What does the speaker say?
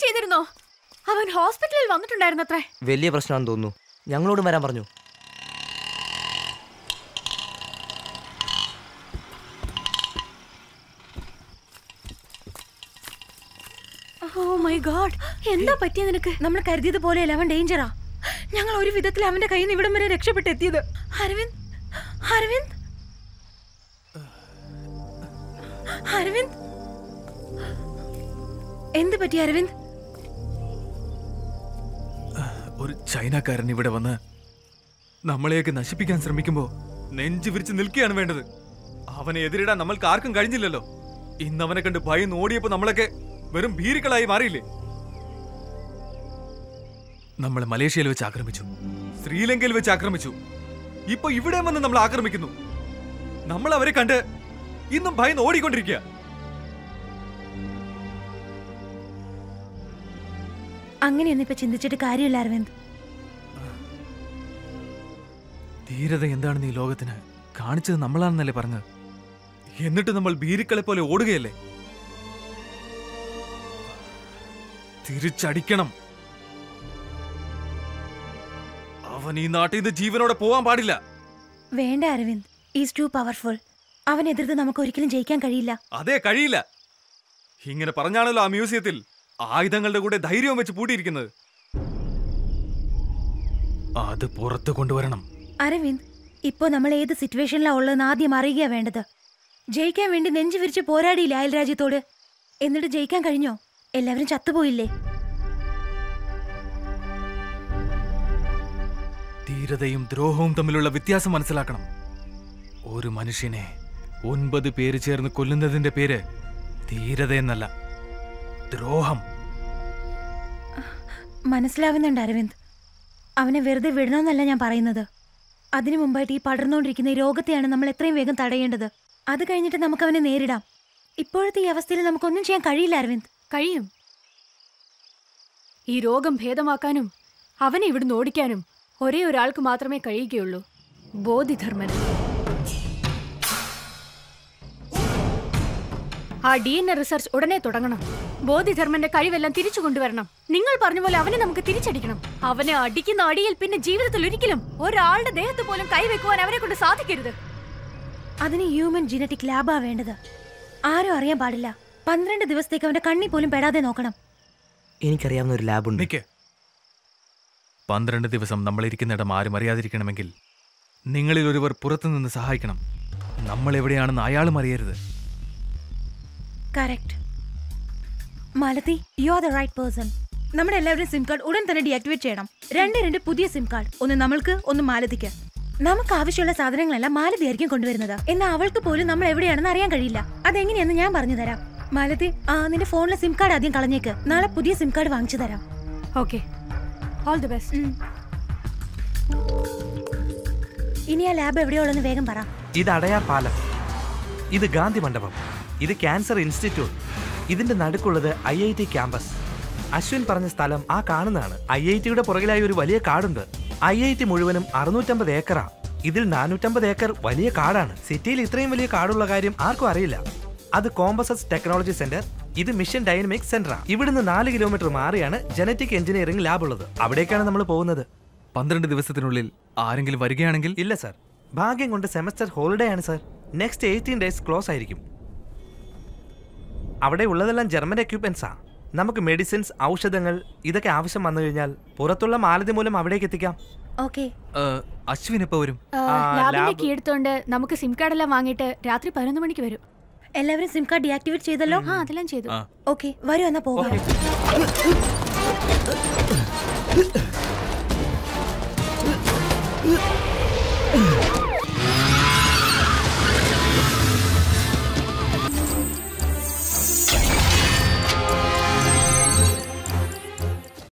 ചെയ്തിരുന്നോ? അവൻ ഹോസ്പിറ്റലിൽ വന്നിട്ടുണ്ടായിരുന്നത്രേ. വലിയ പ്രശ്നമാണെന്ന് തോന്നുന്നു. ഞങ്ങളോടും വരാൻ പറഞ്ഞു. ഓ മൈ ഗോഡ്, എന്താ പറ്റിയ നിനക്ക്? നമ്മൾ കരുതിയത് പോലെയല്ല, അവൻ ഡേഞ്ചറാ. ഞങ്ങൾ ഒരു വിധത്തിൽ അവന്റെ കയ്യിൽ നിന്ന് ഇവിടം വരെ രക്ഷപ്പെട്ടെത്തിയത്. അരവിന്ദ്, അരവിന്ദ്, അരവിന്ദ്, എന്ത് പറ്റി അരവിന്ദ്? ഒരു ചൈനക്കാരൻ ഇവിടെ വന്ന് നമ്മളെയൊക്കെ നശിപ്പിക്കാൻ ശ്രമിക്കുമ്പോ നെഞ്ചു വിരിച്ച് നിൽക്കുകയാണ് വേണ്ടത്. അവനെ എതിരിടാൻ നമ്മൾക്ക് ആർക്കും കഴിഞ്ഞില്ലല്ലോ. ഇന്ന് അവനെ കണ്ട് ഭയം ഓടിയപ്പോ നമ്മളൊക്കെ വെറും ഭീരുക്കളായി മാറിയില്ലേ? നമ്മളെ മലേഷ്യയിൽ വെച്ച് ആക്രമിച്ചു, ശ്രീലങ്കയിൽ വെച്ച് ആക്രമിച്ചു, ഇപ്പൊ ഇവിടെ വന്ന് നമ്മൾ ആക്രമിക്കുന്നു. നമ്മൾ അവരെ കണ്ട് ഇന്നും ഭയം ഓടിക്കൊണ്ടിരിക്കുക. അങ്ങനെയൊന്നും ഇപ്പൊ ചിന്തിച്ചിട്ട് കാര്യമില്ല അരവിന്ദ്. ധീരത എന്താണെന്ന് ഈ ലോകത്തിന് കാണിച്ചത് നമ്മളാണെന്നല്ലേ പറഞ്ഞത്? എന്നിട്ട് നമ്മൾ ഭീരുക്കളെ പോലെ ഓടുകയല്ലേ? തിരിച്ചടിക്കണം. അവൻ ഈ നാട്ടിൽ നിന്ന് ജീവനോടെ പോവാൻ പാടില്ല. വേണ്ട അരവിന്ദ്, ഈസ് ടു പവർഫുൾ. അവൻ എതിർത്ത് നമുക്ക് ഒരിക്കലും ജയിക്കാൻ കഴിയില്ല. അതെ, കഴിയില്ല. ഇങ്ങനെ പറഞ്ഞാണല്ലോ ആ മ്യൂസിയത്തിൽ ആയുധങ്ങളുടെ കൂടെ ധൈര്യവും വെച്ച് പൂട്ടിയിരിക്കുന്നത്. അത് പുറത്തു കൊണ്ടുവരണം. അരവിന്ദ്, ഇപ്പോ നമ്മൾ ഏത് സിറ്റുവേഷനിലാ ഉള്ളതെന്ന് ആദ്യം അറിയുക വേണ്ടത്. ജയിക്കാൻ വേണ്ടി നെഞ്ചു വിരിച്ച് പോരാടിയില്ല അയൽരാജ്യത്തോട്. എന്നിട്ട് ജയിക്കാൻ കഴിഞ്ഞോ? എല്ലാവരും ചത്തുപോയില്ലേ? ധീരതയും ദ്രോഹവും തമ്മിലുള്ള വ്യത്യാസം മനസ്സിലാക്കണം. ഒരു മനുഷ്യനെ 9 പേര് ചേർന്ന് കൊല്ലുന്നതിന്റെ പേര് ധീരതയെന്നല്ല, ദ്രോഹം. മനസ്സിലാവുന്നുണ്ട് അരവിന്ദ്. അവനെ വെറുതെ വിടണമെന്നല്ല ഞാൻ പറയുന്നത്. അതിനു മുമ്പായിട്ട് ഈ പടർന്നുകൊണ്ടിരിക്കുന്ന ഈ രോഗത്തെയാണ് നമ്മൾ എത്രയും വേഗം തടയേണ്ടത്. അത് കഴിഞ്ഞിട്ട് നമുക്ക് അവനെ നേരിടാം. ഇപ്പോഴത്തെ ഈ അവസ്ഥയിൽ നമുക്കൊന്നും ചെയ്യാൻ കഴിയില്ല അരവിന്ദ്. കഴിയും. ഈ രോഗം ഭേദമാക്കാനും അവനെ ഇവിടുന്ന് ഓടിക്കാനും ഒരേ ഒരാൾക്ക് മാത്രമേ കഴിയുകയുള്ളൂ, ബോധിധർമ്മന്. ആ DNA റിസർച്ച് ഉടനെ തുടങ്ങണം. ബോധിധർമ്മന്റെ കഴിവെല്ലാം തിരിച്ചു കൊണ്ടുവരണം. നിങ്ങൾ പറഞ്ഞ പോലെ അവനെ നമുക്ക് തിരിച്ചടിക്കണം. അവനെ അടിക്കുന്ന അടിയിൽ പിന്നെ ജീവിതത്തിൽ ഒരിക്കലും ഒരാളുടെ ദേഹത്ത് പോലും കൈവെക്കുവാൻ അവനെ കൊണ്ട് സാധിക്കരുത്. അതിന് ഹ്യൂമൻ ജനറ്റിക് ലാബാ വേണ്ടത്. ആരും അറിയാൻ പാടില്ല. 12 ദിവസത്തേക്ക് അവന്റെ കണ്ണി പോലും പെടാതെ നോക്കണം. എനിക്കറിയാവുന്ന ഒരു ലാബുണ്ട്. 12 ദിവസം നമ്മളിരിക്കുന്നിടം ആരും അറിയാതിരിക്കണമെങ്കിൽ നിങ്ങളിൽ ഒരുവർ പുറത്തുനിന്ന് സഹായിക്കണം. നമ്മൾ എവിടെയാണെന്ന് അയാളും അറിയരുത്. Correct. Malathi, you are the right person. നമ്മുടെ എല്ലാവരുടെയും സിം കാർഡ് ഉടൻ തന്നെ ഡീആക്ടിവേറ്റ് ചെയ്യണം. 2 പുതിയ സിം കാർഡ്, ഒന്ന് നമ്മൾക്ക്, ഒന്ന് മാലതിക്ക്. നമുക്ക് ആവശ്യമുള്ള സാധനങ്ങളെല്ലാം മാലതി ആയിരിക്കും കൊണ്ടുവരുന്നത്. എന്നാൽ അവൾക്ക് പോലും നമ്മൾ എവിടെയാണെന്ന് അറിയാൻ കഴിയില്ല. അതെങ്ങനെയാന്ന് ഞാൻ പറഞ്ഞു തരാം. മാലതി, നിന്റെ ഫോണിലെ സിം കാർഡ് ആദ്യം കളഞ്ഞേക്ക്. നാളെ പുതിയ സിം കാർഡ് വാങ്ങിച്ചു തരാം. Okay, all the best. ഇനി ആ ലാബ് എവിടെയുള്ളതെന്ന് വേഗം പറ. ഇത് അടയാർ പാലം, ഇത് ഗാന്ധി മണ്ഡപം, ഇത് ക്യാൻസർ ഇൻസ്റ്റിറ്റ്യൂട്ട്, ഇതിന്റെ നടുക്കുള്ളത് IIT ക്യാമ്പസ്. അശ്വിൻ പറഞ്ഞ സ്ഥലം ആ കാണുന്നതാണ്. IITയുടെ പുറകിലായി ഒരു വലിയ കാടുണ്ട്. IIT മുഴുവനും 650 ഏക്കറാ. ഇതിൽ 450 ഏക്കർ വലിയ കാടാണ്. സിറ്റിയിൽ ഇത്രയും വലിയ കാടുള്ള കാര്യം ആർക്കും അറിയില്ല. അത് കോമ്പസസ് ടെക്നോളജി സെന്റർ, ഇത് മിഷൻ ഡൈനമിക്സ് സെന്ററാ. ഇവിടുന്ന് 4 കിലോമീറ്റർ മാറിയാണ് ജനറ്റിക് എഞ്ചിനീയറിംഗ് ലാബ് ഉള്ളത്. അവിടേക്കാണ് നമ്മൾ പോകുന്നത്. 12 ദിവസത്തിനുള്ളിൽ ആരെങ്കിലും വരികയാണെങ്കിൽ? ഇല്ല സർ, ഭാഗ്യം കൊണ്ട് സെമസ്റ്റർ ഹോളിഡേ ആണ് സർ. നെക്സ്റ്റ് 18 ഡേയ്സ് ക്ലോസ് ആയിരിക്കും. അവിടെ ഉള്ളതെല്ലാം ജർമ്മൻ എക്യുപ്മെന്റ്സാ. നമുക്ക് മെഡിസിൻസ്, ഔഷധങ്ങൾ ഇതൊക്കെ ആവശ്യം വന്നു കഴിഞ്ഞാൽ പുറത്തുള്ള മാലതി മൂലം അവിടേക്ക് എത്തിക്കാം. ഓക്കെ. അശ്വിൻ എപ്പോ വരും? ലാബിന്റെ കീ എടുത്തോണ്ട് നമുക്ക് സിം കാർഡ് എല്ലാം വാങ്ങിയിട്ട് രാത്രി 11 മണിക്ക് വരും. എല്ലാവരും സിം കാർഡ് ഡീആക്ടിവേറ്റ് ചെയ്തല്ലോ? അതെല്ലാം ചെയ്തു. ഓക്കെ, വരൂ എന്നാ പോകാം.